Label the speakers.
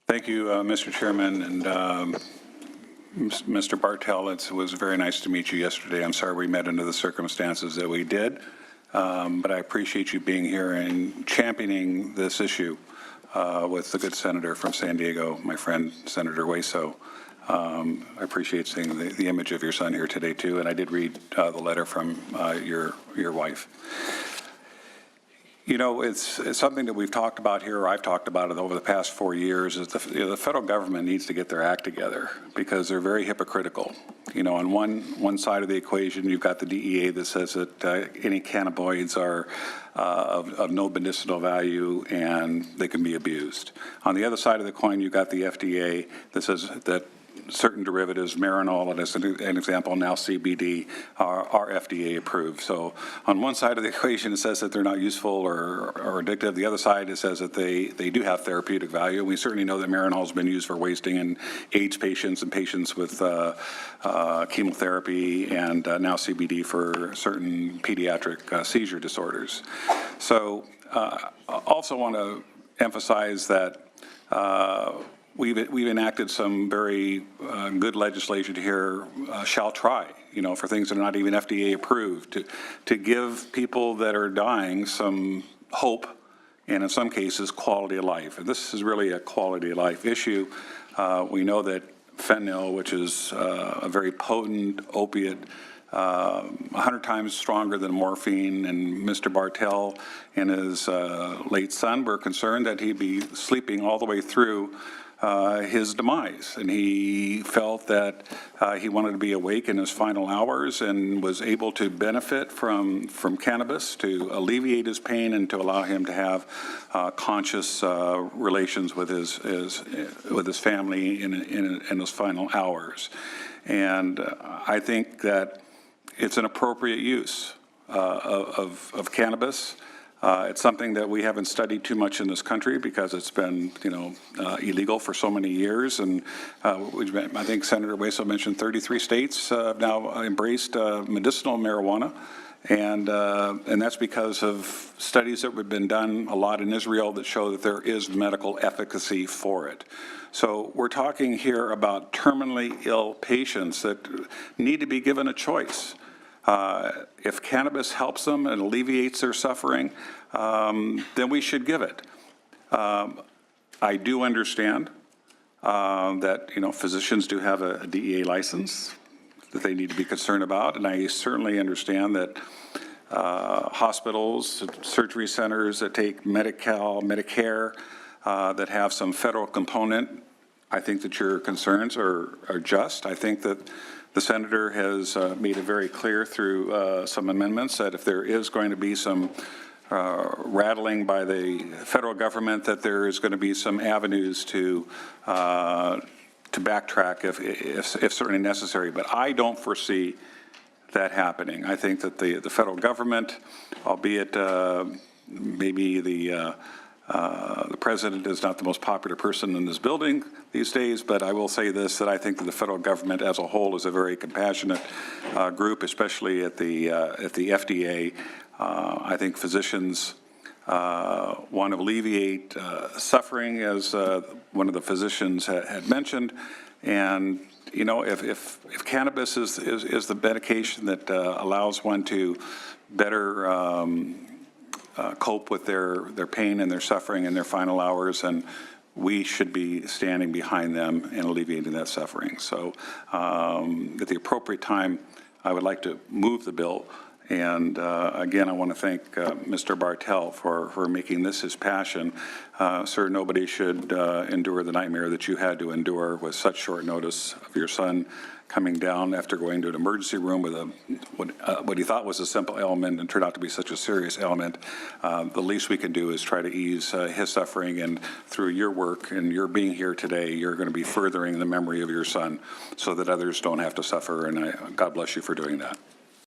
Speaker 1: Thank you, Mr. Chairman, and Mr. Bartel. It was very nice to meet you yesterday. I'm sorry we met under the circumstances that we did, but I appreciate you being here and championing this issue with the good senator from San Diego, my friend Senator Hueso. I appreciate seeing the image of your son here today too, and I did read the letter from your wife. You know, it's something that we've talked about here, or I've talked about it over the past 4 years, is the federal government needs to get their act together because they're very hypocritical. You know, on one side of the equation, you've got the DEA that says that any cannabinoids are of no medicinal value and they can be abused. On the other side of the coin, you've got the FDA that says that certain derivatives, Marinol, and as an example, now CBD, are FDA approved. So on one side of the equation, it says that they're not useful or addictive. The other side, it says that they do have therapeutic value. We certainly know that Marinol has been used for wasting in AIDS patients and patients with chemotherapy, and now CBD for certain pediatric seizure disorders. So also want to emphasize that We've enacted some very good legislation here, shall try, you know, for things that are not even FDA approved, to give people that are dying some hope and in some cases quality of life. And this is really a quality of life issue. We know that fentanyl, which is a very potent opiate, 100 times stronger than morphine, and Mr. Bartel and his late son were concerned that he'd be sleeping all the way through his demise, and he felt that he wanted to be awake in his final hours and was able to benefit from cannabis to alleviate his pain and to allow him to have conscious relations with his family in his final hours. And I think that it's an appropriate use of cannabis. It's something that we haven't studied too much in this country because it's been, you know, illegal for so many years. And I think Senator Hueso mentioned 33 states have now embraced medicinal marijuana. And that's because of studies that have been done a lot in Israel that show that there is medical efficacy for it. So we're talking here about terminally ill patients that need to be given a choice. If cannabis helps them and alleviates their suffering, then we should give it. I do understand that, you know, physicians do have a DEA license that they need to be concerned about, and I certainly understand that hospitals, surgery centers that take Medi-Cal, Medicare, that have some federal component, I think that your concerns are just. I think that the senator has made it very clear through some amendments that if there is going to be some rattling by the federal government, that there is going to be some avenues to backtrack if certainly necessary. But I don't foresee that happening. I think that the federal government, albeit maybe the president is not the most popular person in this building these days, but I will say this, that I think that the federal government as a whole is a very compassionate group, especially at the FDA. I think physicians want to alleviate suffering, as one of the physicians had mentioned. And, you know, if cannabis is the medication that allows one to better cope with their pain and their suffering in their final hours, and we should be standing behind them and alleviating that suffering. So at the appropriate time, I would like to move the bill. And again, I want to thank Mr. Bartel for making this his passion. Sir, nobody should endure the nightmare that you had to endure with such short notice of your son coming down after going to an emergency room with what he thought was a simple ailment and turned out to be such a serious ailment. The least we can do is try to ease his suffering, and through your work and your being here today, you're going to be furthering the memory of your son so that others don't have to suffer, and God bless you for doing that.